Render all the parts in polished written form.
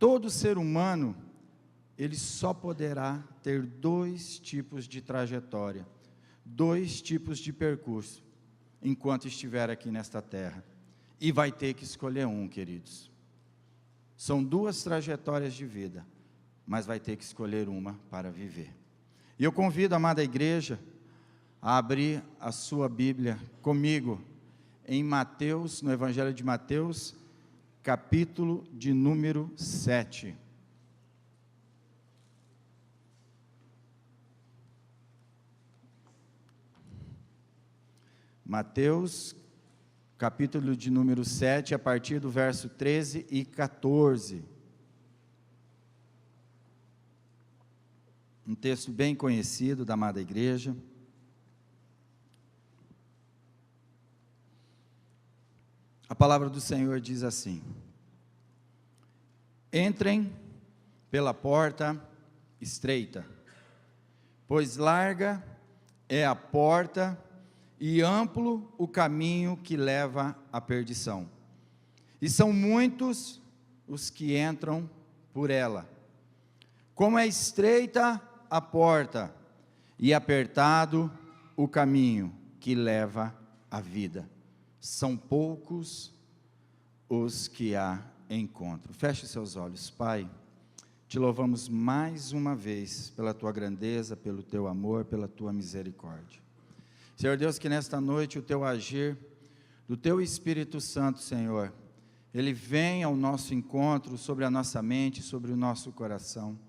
todo ser humano, ele só poderá ter 2 tipos de trajetória, 2 tipos de percurso, enquanto estiver aqui nesta terra. E vai ter que escolher um, queridos. São 2 trajetórias de vida, mas vai ter que escolher uma para viver. E eu convido a amada igreja a abrir a sua Bíblia comigo em Mateus, no Evangelho de Mateus, capítulo de número 7. Mateus, capítulo de número 7, a partir do verso 13 e 14. Um texto bem conhecido da amada igreja. A palavra do Senhor diz assim: entrem pela porta estreita, pois larga é a porta e amplo o caminho que leva à perdição, e são muitos os que entram por ela. Como é estreita a porta e apertado o caminho que leva à vida, são poucos os que a encontram. Feche seus olhos. Pai, te louvamos mais uma vez pela tua grandeza, pelo teu amor, pela tua misericórdia. Senhor Deus, que nesta noite o teu agir do teu Espírito Santo, Senhor, ele venha ao nosso encontro, sobre a nossa mente, sobre o nosso coração,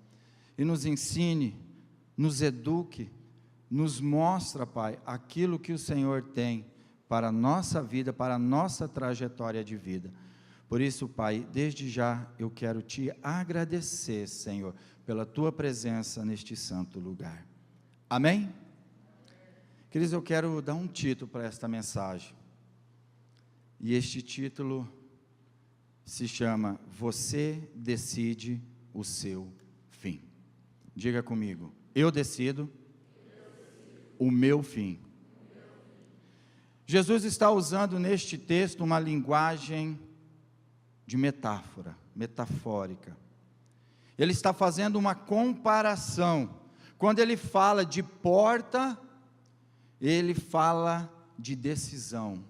e nos ensine, nos eduque, nos mostra, Pai, aquilo que o Senhor tem para a nossa vida, para a nossa trajetória de vida. Por isso, Pai, desde já eu quero te agradecer, Senhor, pela tua presença neste santo lugar. Amém? Queridos, eu quero dar um título para esta mensagem, e este título se chama: Você decide o seu fim. Diga comigo: eu decido o meu fim. Jesus está usando neste texto uma linguagem de metáfora, metafórica. Ele está fazendo uma comparação. Quando ele fala de porta, ele fala de decisão.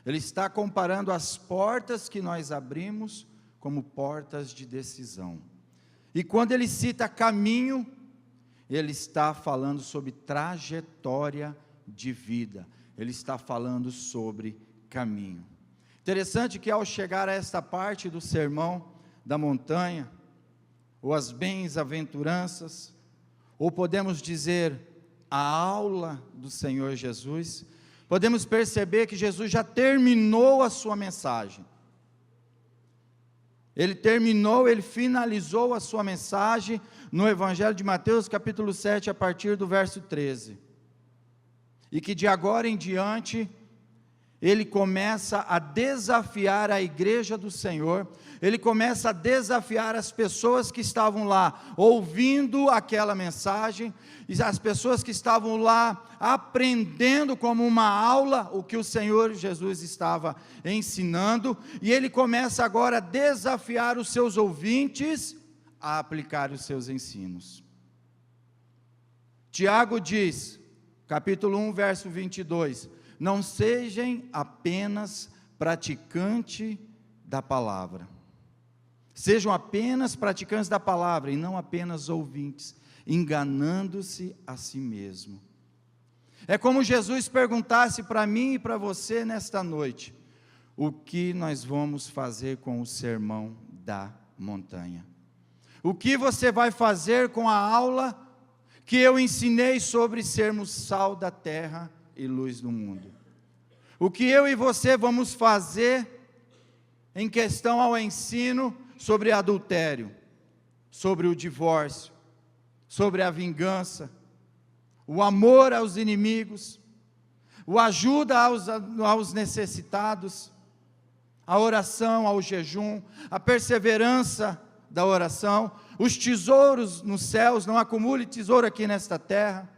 Ele está comparando as portas que nós abrimos como portas de decisão. E quando ele cita caminho, ele está falando sobre trajetória de vida. Ele está falando sobre caminho. Interessante que ao chegar a esta parte do sermão da montanha, ou as bem-aventuranças, ou podemos dizer a aula do Senhor Jesus, podemos perceber que Jesus já terminou a sua mensagem. Ele terminou, ele finalizou a sua mensagem no Evangelho de Mateus, capítulo 7, a partir do verso 13. E que de agora em diante, ele começa a desafiar a igreja do Senhor, ele começa a desafiar as pessoas que estavam lá, ouvindo aquela mensagem, e as pessoas que estavam lá, aprendendo como uma aula, o que o Senhor Jesus estava ensinando, e ele começa agora a desafiar os seus ouvintes, a aplicar os seus ensinos. Tiago diz, capítulo 1, verso 22, não sejam apenas praticantes da palavra, sejam apenas praticantes da palavra, e não apenas ouvintes, enganando-se a si mesmo. É como Jesus perguntasse para mim e para você nesta noite, o que nós vamos fazer com o sermão da montanha? O que você vai fazer com a aula que eu ensinei sobre sermos sal da terra e luz do mundo? O que eu e você vamos fazer em questão ao ensino sobre adultério, sobre o divórcio, sobre a vingança, o amor aos inimigos, o ajuda aos necessitados, a oração, ao jejum, a perseverança da oração, os tesouros nos céus, não acumule tesouro aqui nesta terra.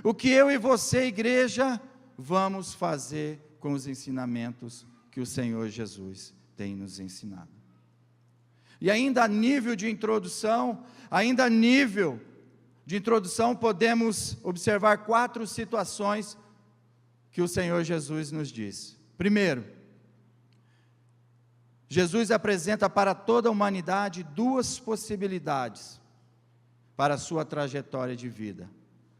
O que eu e você, igreja, vamos fazer com os ensinamentos que o Senhor Jesus tem nos ensinado? E ainda a nível de introdução, podemos observar 4 situações que o Senhor Jesus nos diz. Primeiro, Jesus apresenta para toda a humanidade 2 possibilidades para a sua trajetória de vida.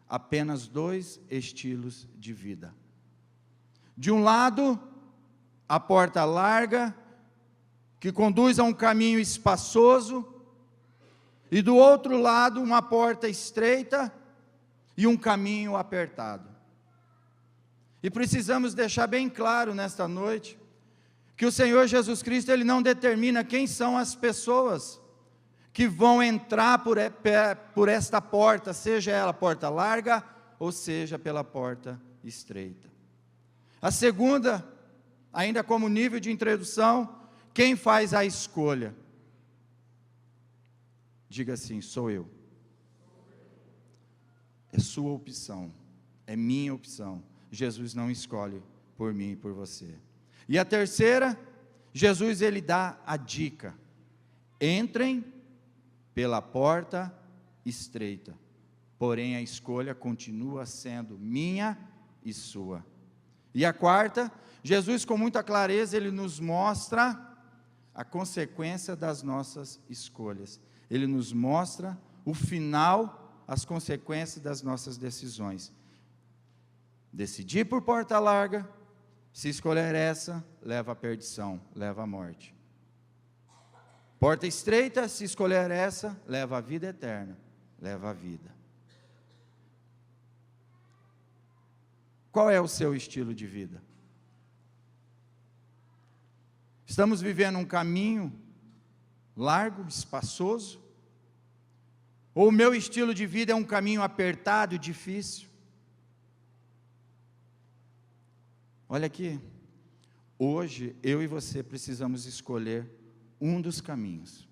Apenas 2 estilos de vida. De um lado, a porta larga, que conduz a um caminho espaçoso, e do outro lado, uma porta estreita e um caminho apertado. E precisamos deixar bem claro nesta noite, que o Senhor Jesus Cristo, Ele não determina quem são as pessoas que vão entrar por esta porta, seja ela porta larga, ou seja pela porta estreita. A segunda, ainda como nível de introdução, quem faz a escolha? Diga assim: sou eu. É sua opção, é minha opção. Jesus não escolhe por mim e por você. E a terceira, Jesus ele dá a dica: entrem pela porta estreita, porém a escolha continua sendo minha e sua. E a quarta, Jesus com muita clareza, ele nos mostra a consequência das nossas escolhas. Ele nos mostra o final, as consequências das nossas decisões. Decidir por porta larga, se escolher essa, leva à perdição, leva à morte. Porta estreita, se escolher essa, leva à vida eterna, leva à vida. Qual é o seu estilo de vida? Estamos vivendo um caminho largo, espaçoso? Ou o meu estilo de vida é um caminho apertado, difícil? Olha aqui, hoje eu e você precisamos escolher um dos caminhos.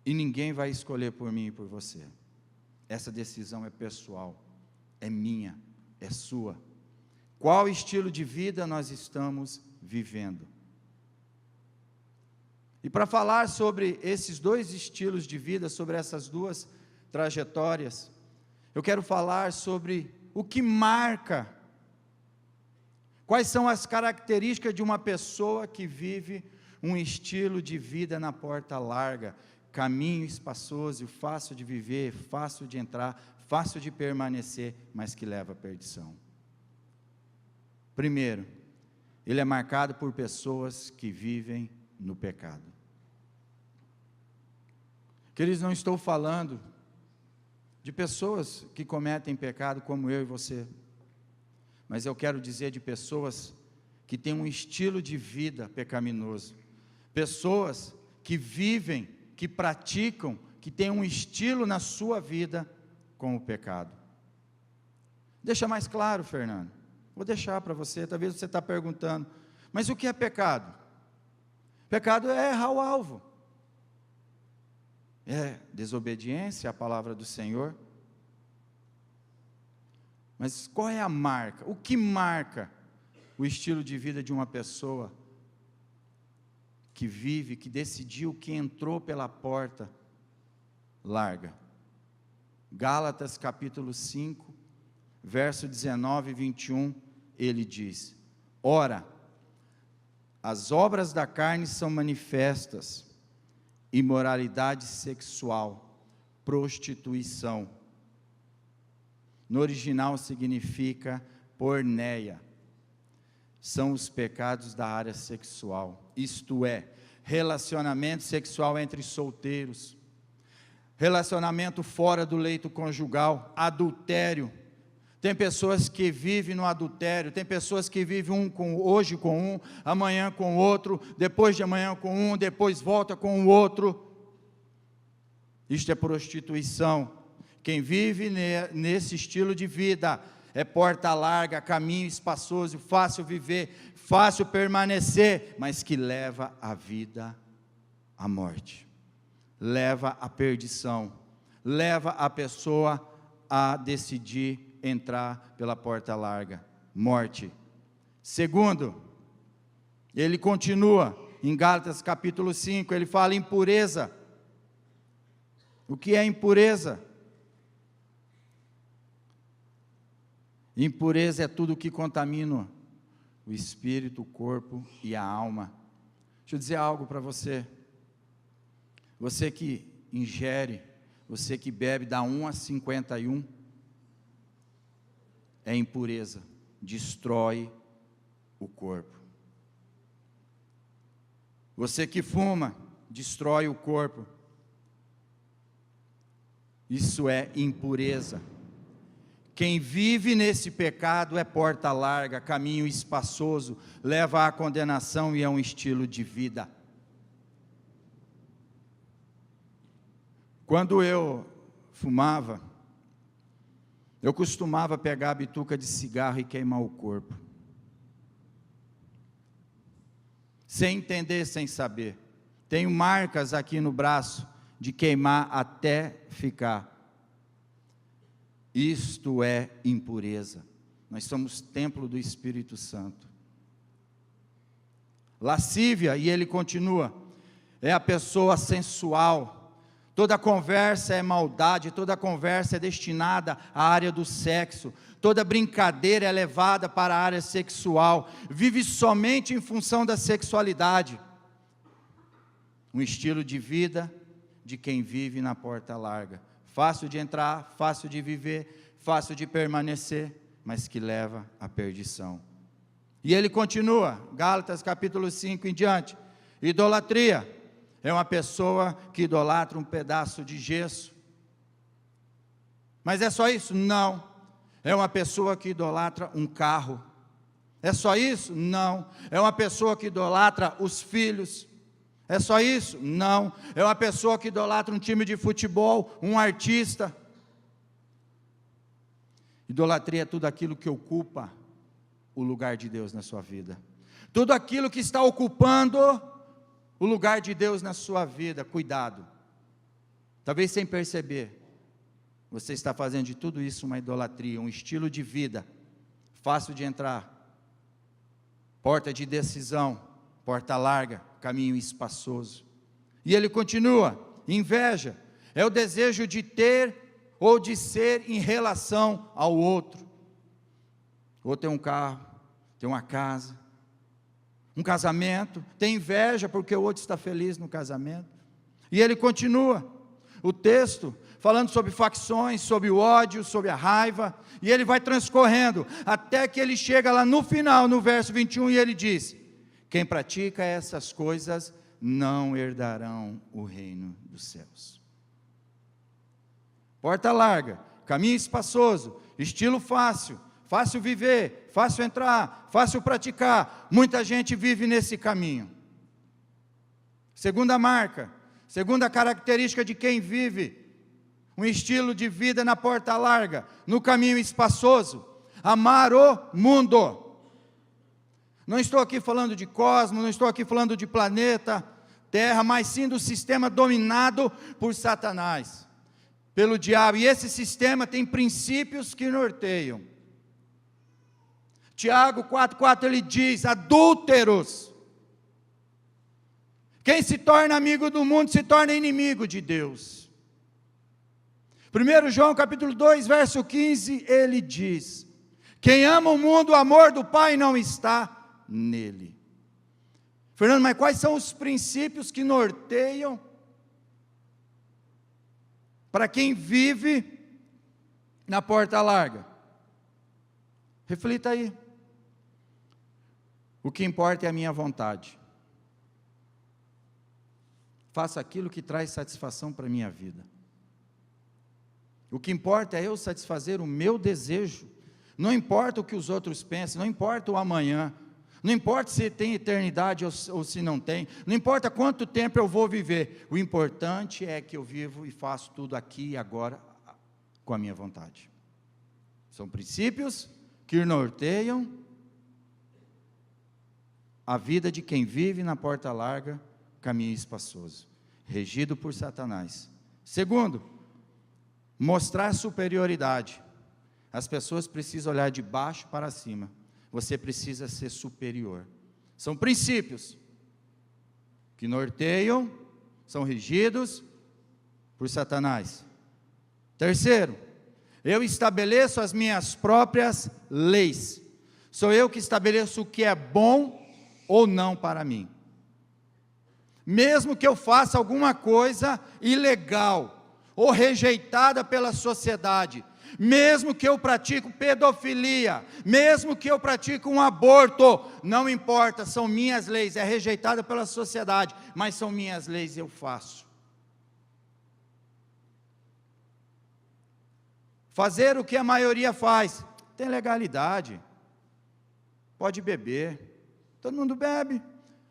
E ninguém vai escolher por mim e por você. Essa decisão é pessoal, é minha, é sua. Qual estilo de vida nós estamos vivendo? E para falar sobre esses 2 estilos de vida, sobre essas 2 trajetórias, eu quero falar sobre o que marca, quais são as características de uma pessoa que vive um estilo de vida na porta larga, caminho espaçoso, fácil de viver, fácil de entrar, fácil de permanecer, mas que leva à perdição. Primeiro, ele é marcado por pessoas que vivem no pecado. Queridos, não estou falando de pessoas que cometem pecado como eu e você, mas eu quero dizer de pessoas que têm um estilo de vida pecaminoso, pessoas que vivem, que praticam, que têm um estilo na sua vida com o pecado. Deixa mais claro, Fernando, vou deixar para você, talvez você está perguntando, mas o que é pecado? Pecado é errar o alvo, é desobediência à palavra do Senhor. Mas qual é a marca? O que marca o estilo de vida de uma pessoa que vive, que decidiu, que entrou pela porta larga? Gálatas capítulo 5, verso 19 e 21, ele diz: ora, as obras da carne são manifestas: imoralidade sexual, prostituição. No original significa porneia. São os pecados da área sexual, isto é, relacionamento sexual entre solteiros, relacionamento fora do leito conjugal, adultério. Tem pessoas que vivem no adultério, tem pessoas que vivem hoje com um, amanhã com o outro, depois de amanhã com um, depois volta com o outro. Isto é prostituição. Quem vive nesse estilo de vida é porta larga, caminho espaçoso, fácil viver, fácil permanecer, mas que leva a vida à morte, leva à perdição, leva a pessoa a decidir entrar pela porta larga, morte. Segundo, ele continua: em Gálatas capítulo 5, ele fala impureza. O que é impureza? Impureza é tudo que contamina o espírito, o corpo e a alma. Deixa eu dizer algo para você. Você que ingere, você que bebe da 1 a 51, é impureza, destrói o corpo. Você que fuma, destrói o corpo. Isso é impureza. Quem vive nesse pecado é porta larga, caminho espaçoso, leva à condenação e é um estilo de vida. Quando eu fumava, eu costumava pegar a bituca de cigarro e queimar o corpo. Sem entender, sem saber. Tenho marcas aqui no braço de queimar até ficar. Isto é impureza. Nós somos templo do Espírito Santo. Lascívia, e ele continua, é a pessoa sensual. Toda conversa é maldade, toda conversa é destinada à área do sexo. Toda brincadeira é levada para a área sexual. Vive somente em função da sexualidade. Um estilo de vida de quem vive na porta larga. Fácil de entrar, fácil de viver, fácil de permanecer, mas que leva à perdição. E ele continua, Gálatas capítulo 5 em diante. Idolatria é uma pessoa que idolatra um pedaço de gesso. Mas é só isso? Não. É uma pessoa que idolatra um carro. É só isso? Não. É uma pessoa que idolatra os filhos. É só isso? Não. É uma pessoa que idolatra um time de futebol, um artista. Idolatria é tudo aquilo que ocupa o lugar de Deus na sua vida. Tudo aquilo que está ocupando o lugar de Deus na sua vida. Cuidado. Talvez sem perceber, você está fazendo de tudo isso uma idolatria, um estilo de vida, fácil de entrar, porta de decisão, porta larga, caminho espaçoso. E ele continua, inveja, é o desejo de ter ou de ser em relação ao outro. Ou tem um carro, tem uma casa, um casamento, tem inveja porque o outro está feliz no casamento. E ele continua, o texto, falando sobre facções, sobre o ódio, sobre a raiva, e ele vai transcorrendo, até que ele chega lá no final, no verso 21, e ele diz, quem pratica essas coisas não herdarão o reino dos céus. Porta larga, caminho espaçoso, estilo fácil, fácil viver, fácil entrar, fácil praticar, muita gente vive nesse caminho. Segunda marca, segunda característica de quem vive um estilo de vida na porta larga, no caminho espaçoso, amar o mundo. Não estou aqui falando de cosmos, não estou aqui falando de planeta, terra, mas sim do sistema dominado por Satanás, pelo diabo, e esse sistema tem princípios que norteiam. Tiago 4,4 ele diz, adúlteros, quem se torna amigo do mundo se torna inimigo de Deus. 1 João capítulo 2, verso 15, ele diz, quem ama o mundo, o amor do Pai não está nele. Fernando, mas quais são os princípios que norteiam para quem vive na porta larga? Reflita aí. O que importa é a minha vontade. Faça aquilo que traz satisfação para a minha vida. O que importa é eu satisfazer o meu desejo. Não importa o que os outros pensem, não importa o amanhã, não importa se tem eternidade ou se não tem, não importa quanto tempo eu vou viver, o importante é que eu vivo e faço tudo aqui e agora com a minha vontade. São princípios que norteiam a vida de quem vive na porta larga, caminho espaçoso, regido por Satanás. Segundo, mostrar superioridade. As pessoas precisam olhar de baixo para cima. Você precisa ser superior. São princípios. que norteiam, são regidos por Satanás. Terceiro, eu estabeleço as minhas próprias leis. Sou eu que estabeleço o que é bom ou não para mim. Mesmo que eu faça alguma coisa ilegal ou rejeitada pela sociedade, mesmo que eu pratique pedofilia, mesmo que eu pratique um aborto, não importa, são minhas leis, é rejeitada pela sociedade, mas são minhas leis e eu faço. Fazer o que a maioria faz, tem legalidade, pode beber, todo mundo bebe,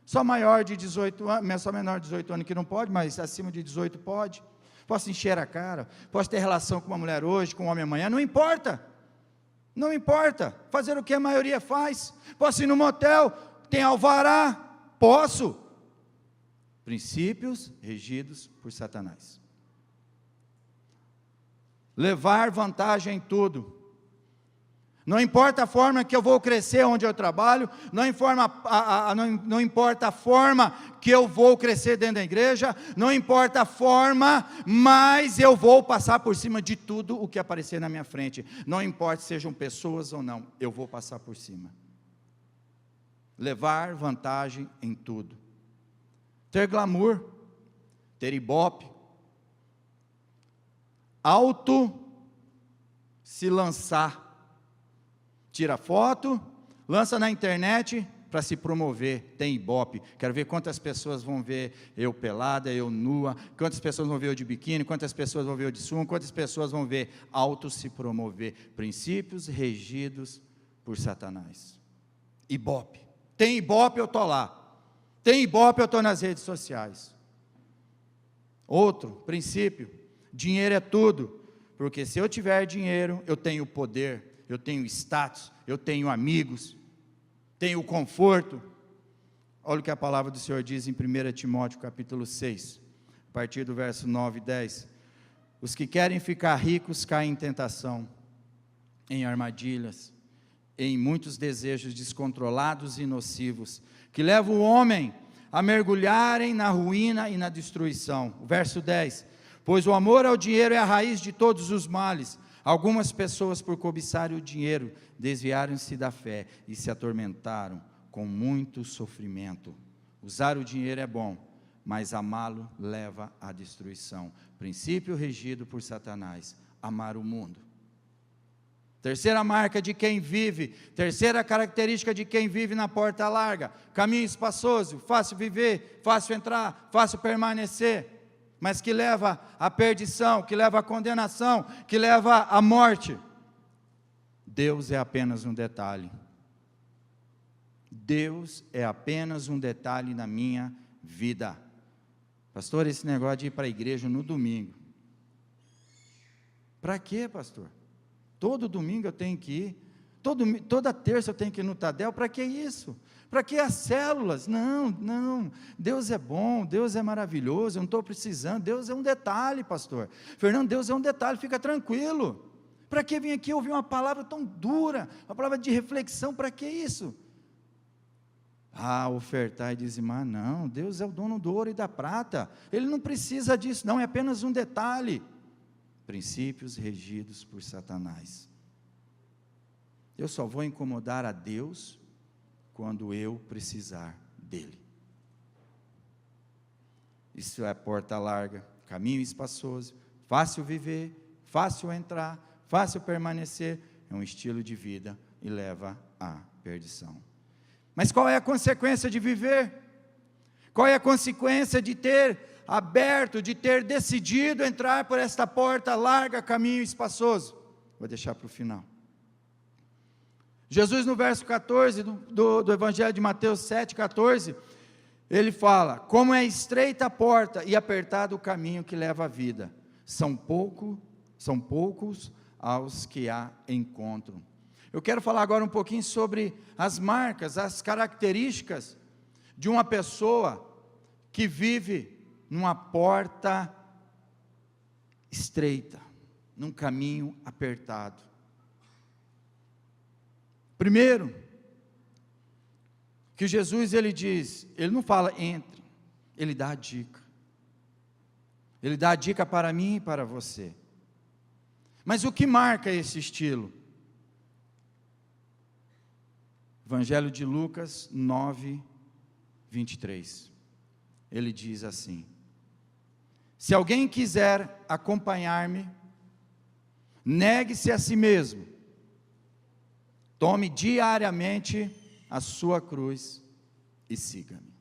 só maior de 18 anos, só menor de 18 anos que não pode, mas acima de 18 pode. Posso encher a cara, posso ter relação com uma mulher hoje, com um homem amanhã, não importa, não importa, fazer o que a maioria faz. Posso ir no motel, tem alvará, posso. Princípios regidos por Satanás. Levar vantagem em tudo. Não importa a forma que eu vou crescer onde eu trabalho, não importa a forma que eu vou crescer dentro da igreja, não importa a forma, mas eu vou passar por cima de tudo o que aparecer na minha frente. Não importa se sejam pessoas ou não, eu vou passar por cima. Levar vantagem em tudo. Ter glamour, ter ibope, se lançar. Tira foto, lança na internet para se promover, tem ibope. Quero ver quantas pessoas vão ver eu pelada, eu nua, quantas pessoas vão ver eu de biquíni, quantas pessoas vão ver eu de sunga, quantas pessoas vão ver se promover. Princípios regidos por Satanás. Ibope. Tem ibope, eu estou lá. Tem ibope, eu estou nas redes sociais. Outro princípio, dinheiro é tudo, porque se eu tiver dinheiro, eu tenho poder, eu tenho status, eu tenho amigos, tenho conforto. Olha o que a palavra do Senhor diz em 1 Timóteo capítulo 6, a partir do verso 9 e 10. Os que querem ficar ricos caem em tentação, em armadilhas, em muitos desejos descontrolados e nocivos, que levam o homem a mergulharem na ruína e na destruição. O verso 10, pois o amor ao dinheiro é a raiz de todos os males. Algumas pessoas, por cobiçarem o dinheiro, desviaram-se da fé e se atormentaram com muito sofrimento. Usar o dinheiro é bom, mas amá-lo leva à destruição. Princípio regido por Satanás, amar o mundo. Terceira marca de quem vive, terceira característica de quem vive na porta larga, caminho espaçoso, fácil viver, fácil entrar, fácil permanecer, mas que leva à perdição, que leva à condenação, que leva à morte. Deus é apenas um detalhe. Deus é apenas um detalhe na minha vida. Pastor, esse negócio de ir para a igreja no domingo. Para quê, pastor? Todo domingo eu tenho que ir. Toda terça eu tenho que ir no Tadel. Para que isso? Para que as células? Não, Deus é bom, Deus é maravilhoso, eu não estou precisando, Deus é um detalhe, pastor. Fernando, Deus é um detalhe, fica tranquilo. Para que vir aqui ouvir uma palavra tão dura, uma palavra de reflexão, para que isso? Ofertar e dizimar, não, Deus é o dono do ouro e da prata, Ele não precisa disso, não, é apenas um detalhe. Princípios regidos por Satanás. Eu só vou incomodar a Deus quando eu precisar dele. Isso é porta larga, caminho espaçoso, fácil viver, fácil entrar, fácil permanecer, é um estilo de vida e leva à perdição. Mas qual é a consequência de viver? Qual é a consequência de ter aberto, de ter decidido entrar por esta porta larga, caminho espaçoso? Vou deixar para o final. Jesus, no verso 14 do Evangelho de Mateus 7,14, ele fala, como é estreita a porta e apertado o caminho que leva à vida, são poucos aos que a encontram. Eu quero falar agora um pouquinho sobre as marcas, as características de uma pessoa que vive numa porta estreita, num caminho apertado. Primeiro, que Jesus ele diz, ele não fala entre, Ele dá a dica. Ele dá a dica para mim e para você. Mas o que marca esse estilo? Evangelho de Lucas 9, 23. Ele diz assim: se alguém quiser acompanhar-me, negue-se a si mesmo, tome diariamente a sua cruz e siga-me.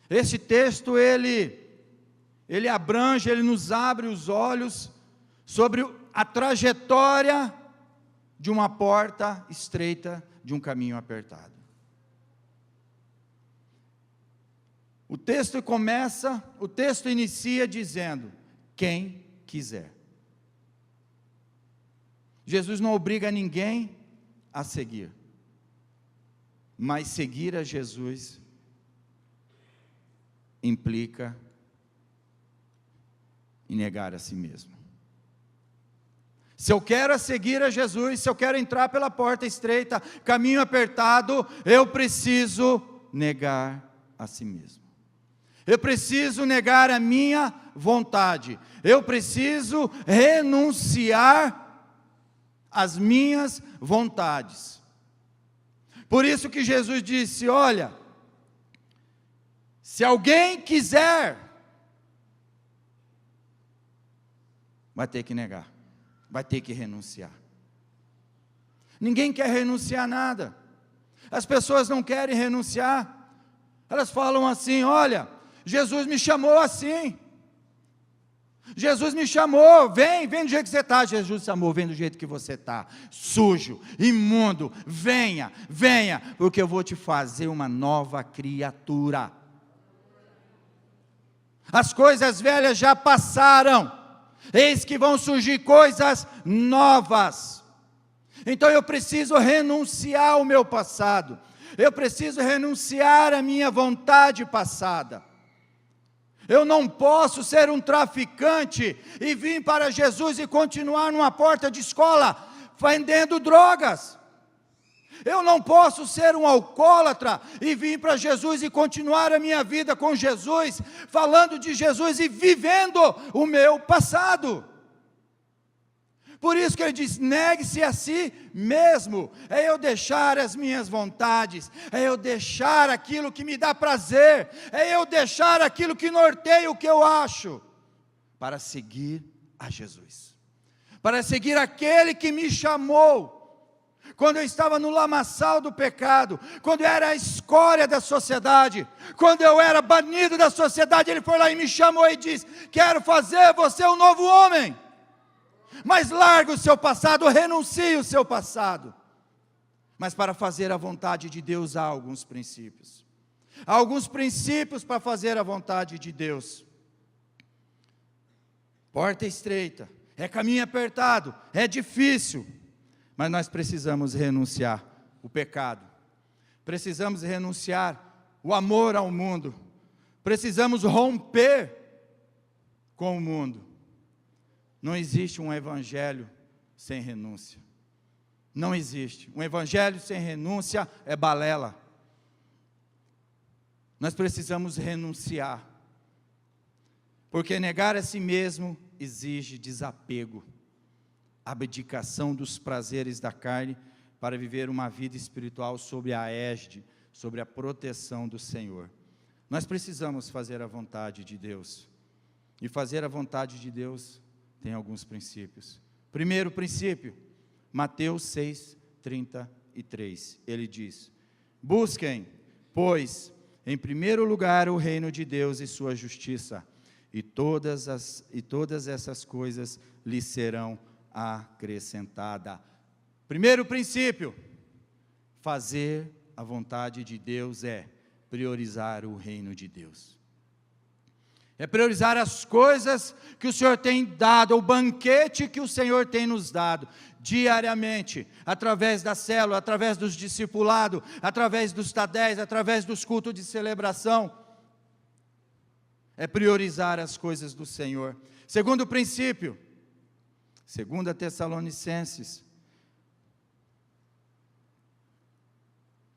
Esse texto, ele abrange, ele nos abre os olhos sobre a trajetória de uma porta estreita, de um caminho apertado. O texto inicia dizendo: quem quiser. Jesus não obriga ninguém a seguir, mas seguir a Jesus implica em negar a si mesmo. Se eu quero seguir a Jesus, se eu quero entrar pela porta estreita, caminho apertado, eu preciso negar a si mesmo. Eu preciso negar a minha vontade. Eu preciso renunciar às minhas vontades. Por isso que Jesus disse: olha, se alguém quiser, vai ter que negar, vai ter que renunciar. Ninguém quer renunciar a nada. As pessoas não querem renunciar. Elas falam assim: olha, Jesus me chamou assim. Jesus me chamou, vem do jeito que você está. Jesus chamou, vem do jeito que você está, sujo, imundo, venha, porque eu vou te fazer uma nova criatura. As coisas velhas já passaram, eis que vão surgir coisas novas. Então eu preciso renunciar ao meu passado, eu preciso renunciar à minha vontade passada. Eu não posso ser um traficante e vir para Jesus e continuar numa porta de escola vendendo drogas. Eu não posso ser um alcoólatra e vir para Jesus e continuar a minha vida com Jesus, falando de Jesus e vivendo o meu passado. Por isso que ele diz: negue-se a si mesmo. É eu deixar as minhas vontades, é eu deixar aquilo que me dá prazer, é eu deixar aquilo que norteia o que eu acho, para seguir a Jesus, para seguir aquele que me chamou. Quando eu estava no lamaçal do pecado, quando eu era a escória da sociedade, quando eu era banido da sociedade, ele foi lá e me chamou e disse: quero fazer você um novo homem. Mas largue o seu passado, renuncie o seu passado. Mas para fazer a vontade de Deus há alguns princípios. Há alguns princípios para fazer a vontade de Deus. Porta estreita, é caminho apertado, é difícil. Mas nós precisamos renunciar o pecado. Precisamos renunciar o amor ao mundo. Precisamos romper com o mundo. Não existe um evangelho sem renúncia. Não existe. Um evangelho sem renúncia é balela. Nós precisamos renunciar. Porque negar a si mesmo exige desapego, abdicação dos prazeres da carne para viver uma vida espiritual sob a égide, sobre a proteção do Senhor. Nós precisamos fazer a vontade de Deus. E fazer a vontade de Deus tem alguns princípios. Primeiro princípio, Mateus 6:33. Ele diz: busquem, pois, em primeiro lugar o reino de Deus e sua justiça, e todas essas coisas lhes serão acrescentadas. Primeiro princípio, fazer a vontade de Deus é priorizar o reino de Deus. É priorizar as coisas que o Senhor tem dado, o banquete que o Senhor tem nos dado, diariamente, através da célula, através dos discipulados, através dos tadéis, através dos cultos de celebração. É priorizar as coisas do Senhor. Segundo princípio, 2 Tessalonicenses,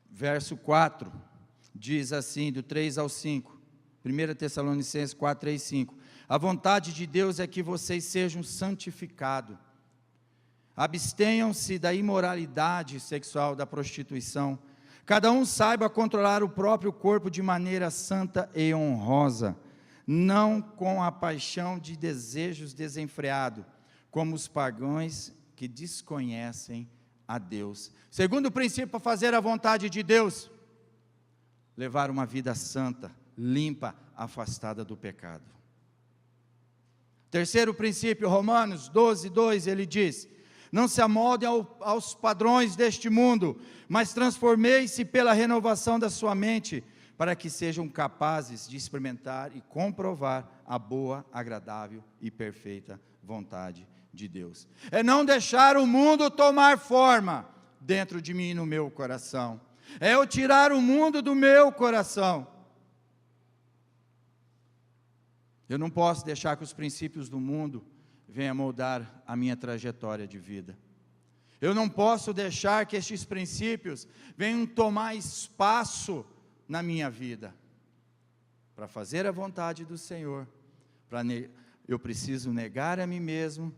verso 4, diz assim, do 3 ao 5, 1 Tessalonicenses 4, 3, 5. A vontade de Deus é que vocês sejam santificados. Abstenham-se da imoralidade sexual, da prostituição. Cada um saiba controlar o próprio corpo de maneira santa e honrosa, não com a paixão de desejos desenfreados, como os pagãos que desconhecem a Deus. Segundo princípio para fazer a vontade de Deus, levar uma vida santa, limpa, afastada do pecado. Terceiro princípio, Romanos 12, 2, ele diz: não se amoldem aos padrões deste mundo, mas transformei-se pela renovação da sua mente, para que sejam capazes de experimentar e comprovar a boa, agradável e perfeita vontade de Deus. É não deixar o mundo tomar forma dentro de mim e no meu coração. É eu tirar o mundo do meu coração. Eu não posso deixar que os princípios do mundo venham moldar a minha trajetória de vida. Eu não posso deixar que estes princípios venham tomar espaço na minha vida. Para fazer a vontade do Senhor, eu preciso negar a mim mesmo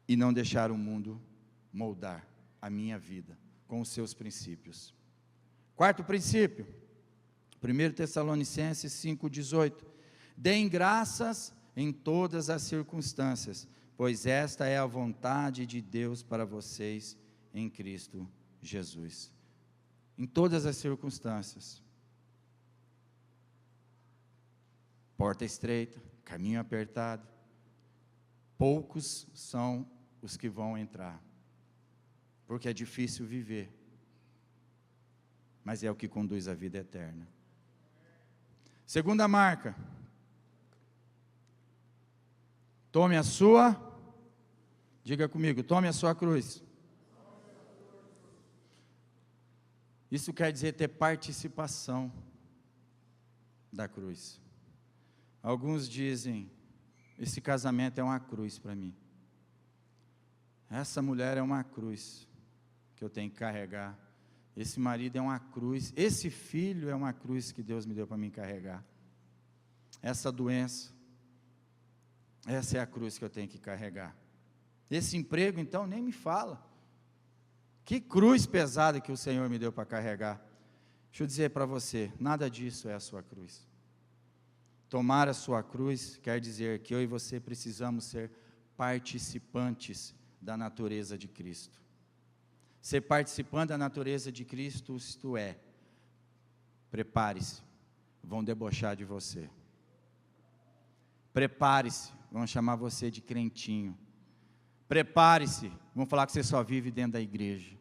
e não deixar o mundo moldar a minha vida com os seus princípios. Quarto princípio, 1 Tessalonicenses 5,18. Deem graças em todas as circunstâncias, pois esta é a vontade de Deus para vocês em Cristo Jesus. Em todas as circunstâncias. Porta estreita, caminho apertado. Poucos são os que vão entrar, porque é difícil viver, mas é o que conduz à vida eterna. Segunda marca: tome a sua, diga comigo, tome a sua cruz. Isso quer dizer ter participação da cruz. Alguns dizem: esse casamento é uma cruz para mim. Essa mulher é uma cruz que eu tenho que carregar. Esse marido é uma cruz. Esse filho é uma cruz que Deus me deu para mim carregar. Essa doença, essa é a cruz que eu tenho que carregar. Esse emprego, então, nem me fala. Que cruz pesada que o Senhor me deu para carregar. Deixa eu dizer para você, nada disso é a sua cruz. Tomar a sua cruz quer dizer que eu e você precisamos ser participantes da natureza de Cristo. Ser participante da natureza de Cristo, isto é, prepare-se, vão debochar de você. Prepare-se, vão chamar você de crentinho. Prepare-se, vão falar que você só vive dentro da igreja,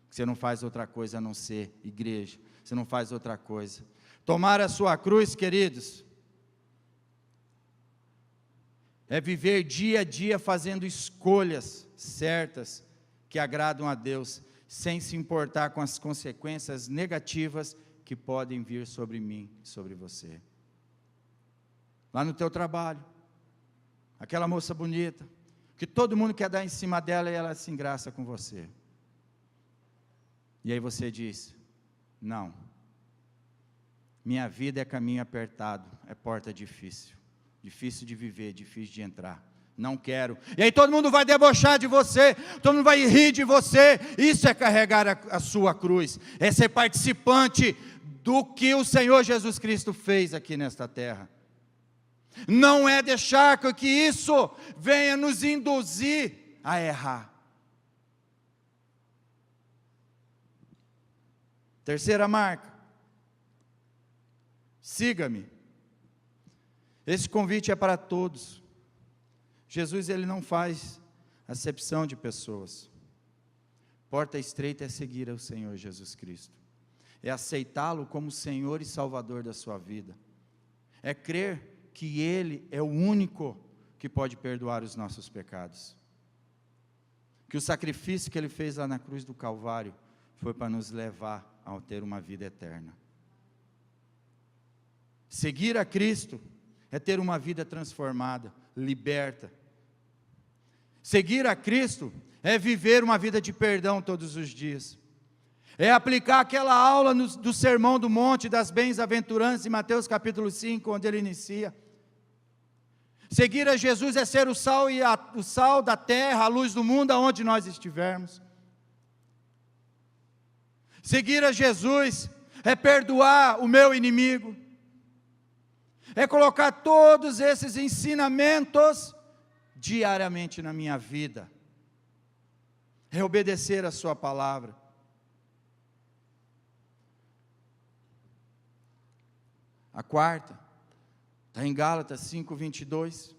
que você não faz outra coisa a não ser igreja, você não faz outra coisa. Tomar a sua cruz, queridos, é viver dia a dia fazendo escolhas certas que agradam a Deus, sem se importar com as consequências negativas que podem vir sobre mim, sobre você. Lá no teu trabalho, aquela moça bonita, que todo mundo quer dar em cima dela e ela se engraça com você. E aí você diz: não, minha vida é caminho apertado, é porta difícil. Difícil de viver, difícil de entrar. Não quero. E aí todo mundo vai debochar de você, todo mundo vai rir de você. Isso é carregar a sua cruz. É ser participante do que o Senhor Jesus Cristo fez aqui nesta terra. Não é deixar que isso venha nos induzir a errar. Terceira marca: siga-me. Esse convite é para todos. Jesus, ele não faz acepção de pessoas. Porta estreita é seguir ao Senhor Jesus Cristo. É aceitá-lo como Senhor e Salvador da sua vida. É crer que Ele é o único que pode perdoar os nossos pecados. Que o sacrifício que Ele fez lá na cruz do Calvário foi para nos levar a ter uma vida eterna. Seguir a Cristo é ter uma vida transformada, liberta. Seguir a Cristo é viver uma vida de perdão todos os dias. É aplicar aquela aula do Sermão do Monte das Bem-aventuranças, em Mateus capítulo 5, onde ele inicia. Seguir a Jesus é ser o sal, o sal da terra, a luz do mundo, aonde nós estivermos. Seguir a Jesus é perdoar o meu inimigo, é colocar todos esses ensinamentos diariamente na minha vida, é obedecer a sua palavra. A quarta, está em Gálatas 5:22,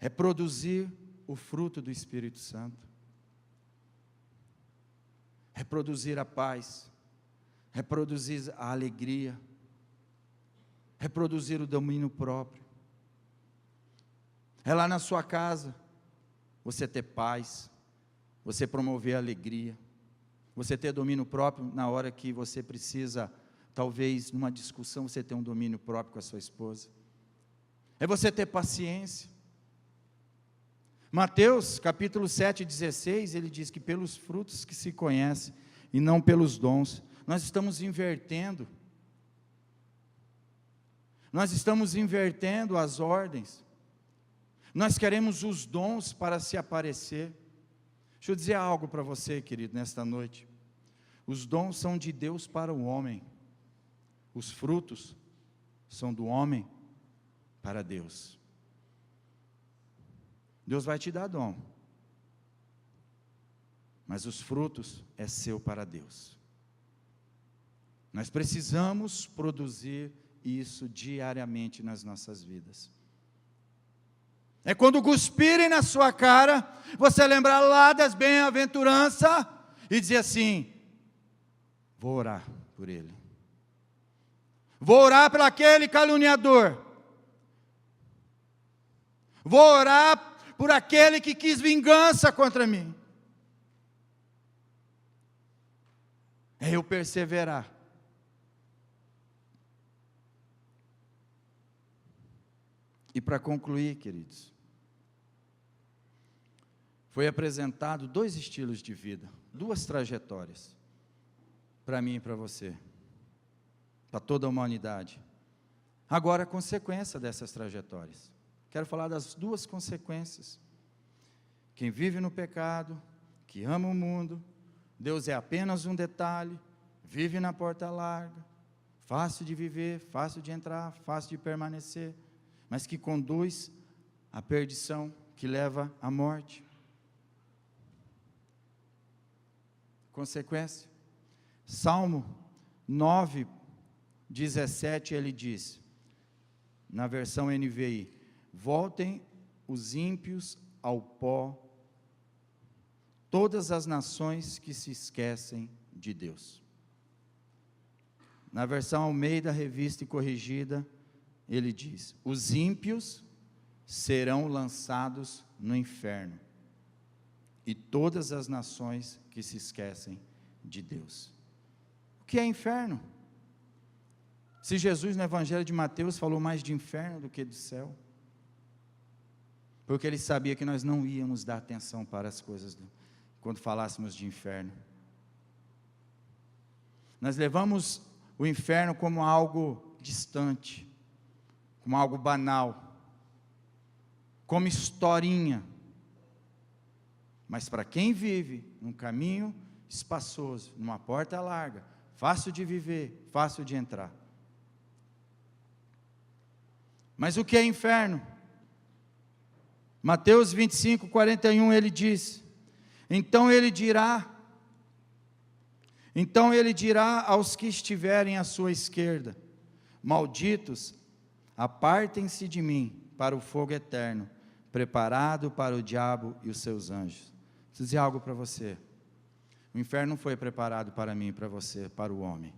é produzir o fruto do Espírito Santo, é produzir a paz, é produzir a alegria, é produzir o domínio próprio, é lá na sua casa, você ter paz, você promover a alegria, você ter domínio próprio na hora que você precisa. Talvez numa discussão você tenha um domínio próprio com a sua esposa. É você ter paciência. Mateus capítulo 7:16, ele diz que pelos frutos que se conhece e não pelos dons. Nós estamos invertendo. Nós estamos invertendo as ordens. Nós queremos os dons para se aparecer. Deixa eu dizer algo para você, querido, nesta noite. Os dons são de Deus para o homem. Os frutos são do homem para Deus. Deus vai te dar dom, mas os frutos é seu para Deus. Nós precisamos produzir isso diariamente nas nossas vidas. É quando cuspirem na sua cara, você lembrar lá das bem-aventuranças e dizer assim: vou orar por ele. Vou orar por aquele caluniador. Vou orar por aquele que quis vingança contra mim. É eu perseverar. E para concluir, queridos, foi apresentado 2 estilos de vida, 2 trajetórias, para mim e para você, para toda a humanidade. Agora, a consequência dessas trajetórias. Quero falar das 2 consequências. Quem vive no pecado, que ama o mundo, Deus é apenas um detalhe, vive na porta larga, fácil de viver, fácil de entrar, fácil de permanecer, mas que conduz à perdição, que leva à morte. Consequência. Salmo 9:17, ele diz, na versão NVI: voltem os ímpios ao pó, todas as nações que se esquecem de Deus. Na versão Almeida, Revista e Corrigida, ele diz: os ímpios serão lançados no inferno, e todas as nações que se esquecem de Deus. O que é inferno? Se Jesus no Evangelho de Mateus falou mais de inferno do que do céu, porque ele sabia que nós não íamos dar atenção para as coisas quando falássemos de inferno. Nós levamos o inferno como algo distante, como algo banal, como historinha. Mas para quem vive num caminho espaçoso, numa porta larga, fácil de viver, fácil de entrar. Mas o que é inferno? Mateus 25:41, ele diz: então ele dirá aos que estiverem à sua esquerda: malditos, apartem-se de mim para o fogo eterno, preparado para o diabo e os seus anjos. Preciso dizer algo para você. O inferno não foi preparado para mim e para você, para o homem.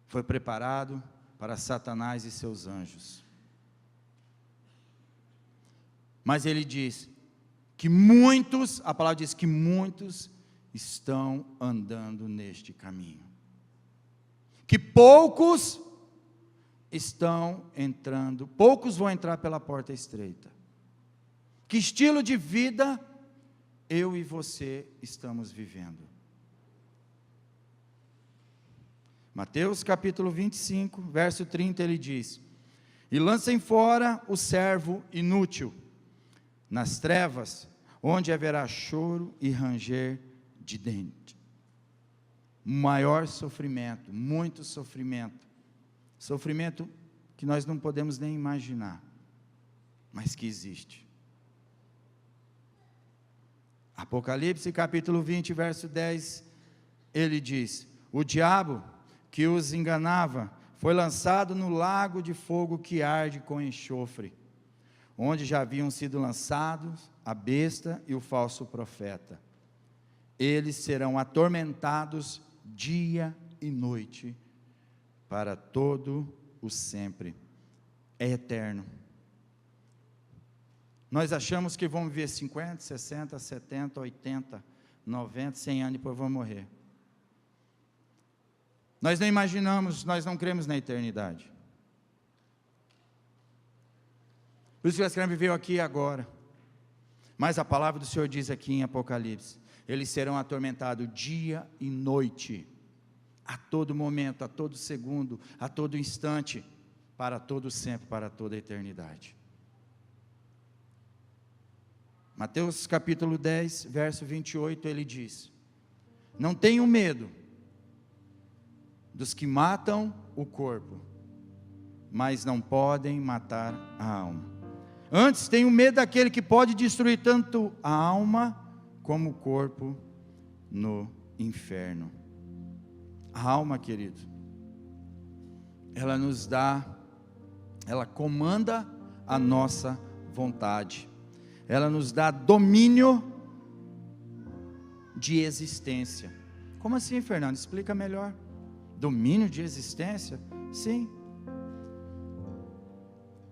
Foi preparado para Satanás e seus anjos. Mas ele diz que muitos, a palavra diz que muitos estão andando neste caminho. Que poucos estão entrando, poucos vão entrar pela porta estreita. Que estilo de vida eu e você estamos vivendo? Mateus capítulo 25, verso 30, ele diz: e lancem fora o servo inútil, nas trevas, onde haverá choro e ranger de dente. Maior sofrimento, muito sofrimento, sofrimento que nós não podemos nem imaginar, mas que existe. Apocalipse capítulo 20, verso 10, ele diz: o diabo que os enganava foi lançado no lago de fogo que arde com enxofre, onde já haviam sido lançados a besta e o falso profeta. Eles serão atormentados dia e noite, para todo o sempre. É eterno. Nós achamos que vamos viver 50, 60, 70, 80, 90, 100 anos e depois vamos morrer. Nós não imaginamos, nós não cremos na eternidade. Por isso que nós queremos viver aqui e agora. Mas a palavra do Senhor diz aqui em Apocalipse: eles serão atormentados dia e noite, a todo momento, a todo segundo, a todo instante, para todo sempre, para toda a eternidade. Mateus capítulo 10, verso 28, ele diz: não tenham medo dos que matam o corpo, mas não podem matar a alma. Antes tenham medo daquele que pode destruir tanto a alma como o corpo no inferno. A alma, querido, ela nos dá, ela comanda a nossa vontade, ela nos dá domínio de existência. Como assim, Fernando? Explica melhor. Domínio de existência? Sim.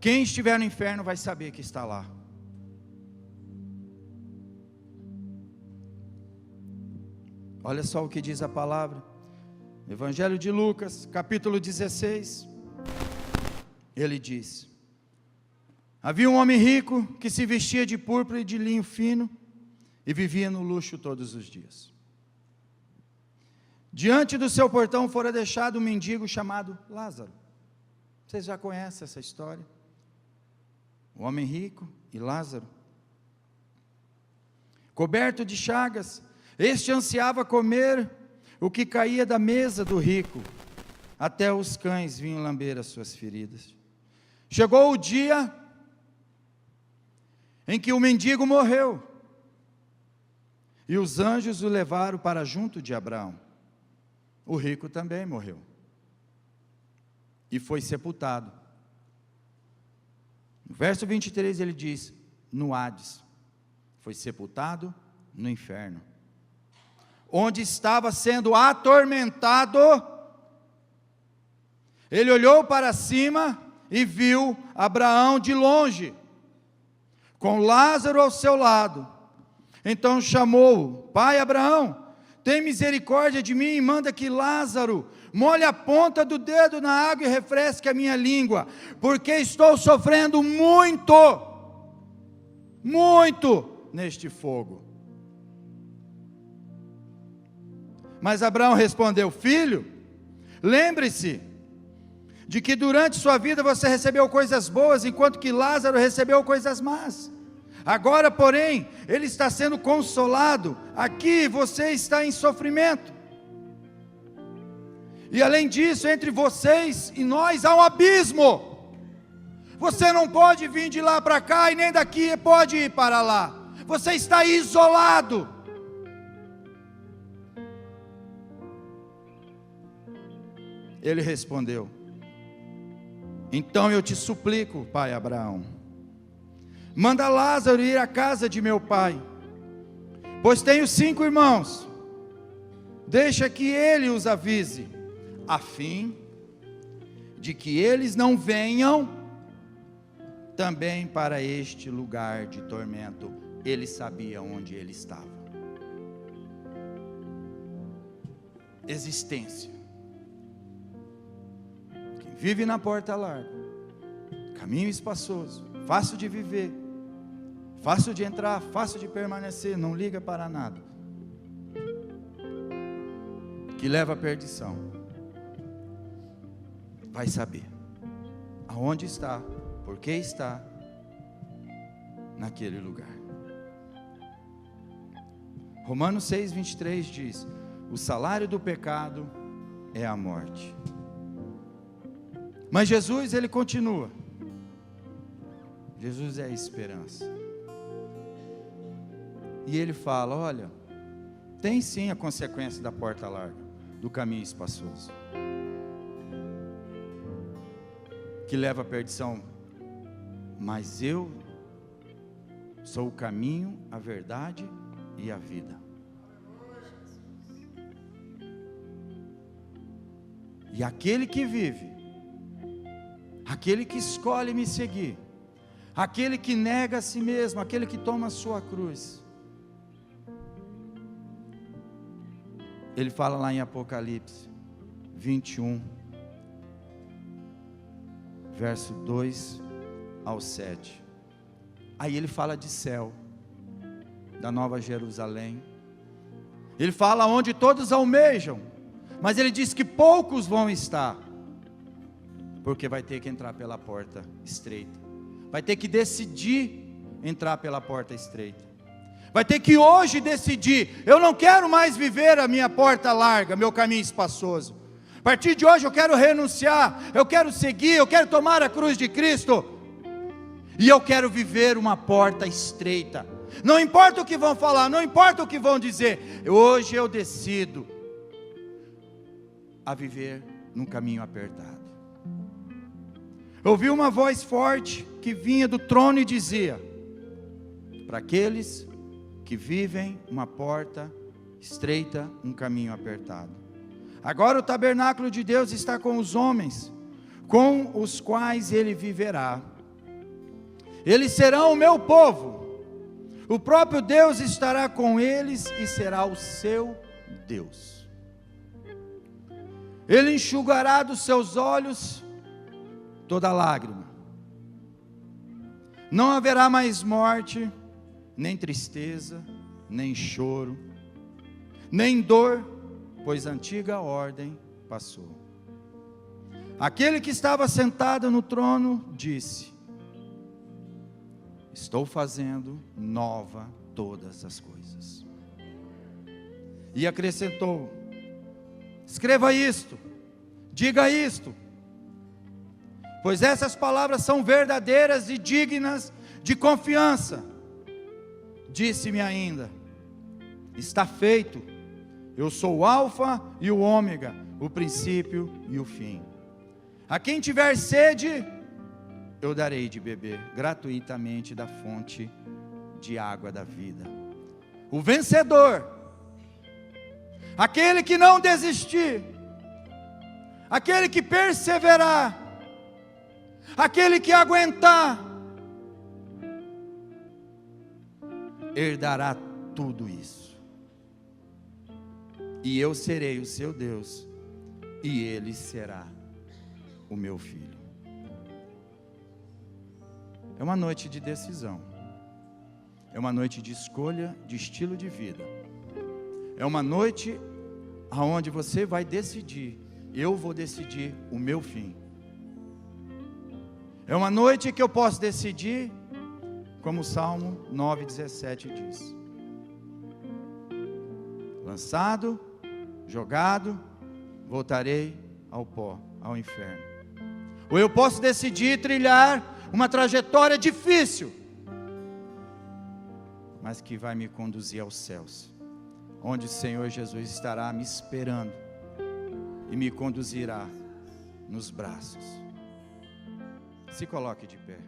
Quem estiver no inferno vai saber que está lá. Olha só o que diz a palavra. Evangelho de Lucas, capítulo 16. Ele diz: havia um homem rico que se vestia de púrpura e de linho fino e vivia no luxo todos os dias. Diante do seu portão fora deixado um mendigo chamado Lázaro. Vocês já conhecem essa história? O homem rico e Lázaro. Coberto de chagas, este ansiava comer o que caía da mesa do rico, até os cães vinham lamber as suas feridas. Chegou o dia em que o mendigo morreu, e os anjos o levaram para junto de Abraão. O rico também morreu, e foi sepultado. No verso 23 ele diz: no Hades, foi sepultado no inferno, onde estava sendo atormentado. Ele olhou para cima e viu Abraão de longe, com Lázaro ao seu lado. Então chamou: pai Abraão, tem misericórdia de mim e manda que Lázaro molhe a ponta do dedo na água e refresque a minha língua, porque estou sofrendo muito, muito neste fogo. Mas Abraão respondeu: filho, lembre-se de que durante sua vida você recebeu coisas boas, enquanto que Lázaro recebeu coisas más. Agora, porém, ele está sendo consolado, aqui você está em sofrimento. E além disso, entre vocês e nós há um abismo. Você não pode vir de lá para cá e nem daqui pode ir para lá. Você está isolado. Ele respondeu: então eu te suplico, pai Abraão, manda Lázaro ir à casa de meu pai, pois tenho 5 irmãos, deixa que ele os avise, a fim de que eles não venham também para este lugar de tormento. Ele sabia onde ele estava. Existência. Quem vive na porta larga, caminho espaçoso, fácil de viver, fácil de entrar, fácil de permanecer, não liga para nada, que leva à perdição, vai saber aonde está, por que está naquele lugar. Romanos 6:23 diz: o salário do pecado é a morte. Mas Jesus, ele continua. Jesus é a esperança. E ele fala: olha, tem sim a consequência da porta larga, do caminho espaçoso, que leva à perdição. Mas eu sou o caminho, a verdade e a vida. E aquele que vive, aquele que escolhe me seguir, aquele que nega a si mesmo, aquele que toma a sua cruz, ele fala lá em Apocalipse 21, verso 2 ao 7. Aí ele fala de céu, da Nova Jerusalém. Ele fala onde todos almejam, mas ele diz que poucos vão estar, porque vai ter que entrar pela porta estreita, vai ter que decidir entrar pela porta estreita, vai ter que hoje decidir: eu não quero mais viver a minha porta larga, meu caminho espaçoso. A partir de hoje eu quero renunciar, eu quero seguir, eu quero tomar a cruz de Cristo, e eu quero viver uma porta estreita. Não importa o que vão falar, não importa o que vão dizer, hoje eu decido a viver num caminho apertado. Eu ouvi uma voz forte que vinha do trono e dizia: para aqueles que vivem uma porta estreita, um caminho apertado. Agora o tabernáculo de Deus está com os homens, com os quais ele viverá. Eles serão o meu povo, o próprio Deus estará com eles e será o seu Deus. Ele enxugará dos seus olhos toda lágrima. Não haverá mais morte, nem tristeza, nem choro, nem dor, pois a antiga ordem passou. Aquele que estava sentado no trono disse: estou fazendo nova todas as coisas. E acrescentou: escreva isto, diga isto, pois essas palavras são verdadeiras e dignas de confiança. Disse-me ainda: está feito, eu sou o Alfa e o Ômega, o princípio e o fim. A quem tiver sede, eu darei de beber gratuitamente da fonte de água da vida. O vencedor, aquele que não desistir, aquele que perseverar, aquele que aguentar, herdará tudo isso. E eu serei o seu Deus, e ele será o meu filho. É uma noite de decisão, é uma noite de escolha de estilo de vida, é uma noite onde você vai decidir: eu vou decidir o meu fim. É uma noite que eu posso decidir, como o Salmo 9,17 diz: lançado, jogado, voltarei ao pó, ao inferno. Ou eu posso decidir trilhar uma trajetória difícil, mas que vai me conduzir aos céus, onde o Senhor Jesus estará me esperando e me conduzirá nos braços. Se coloque de pé.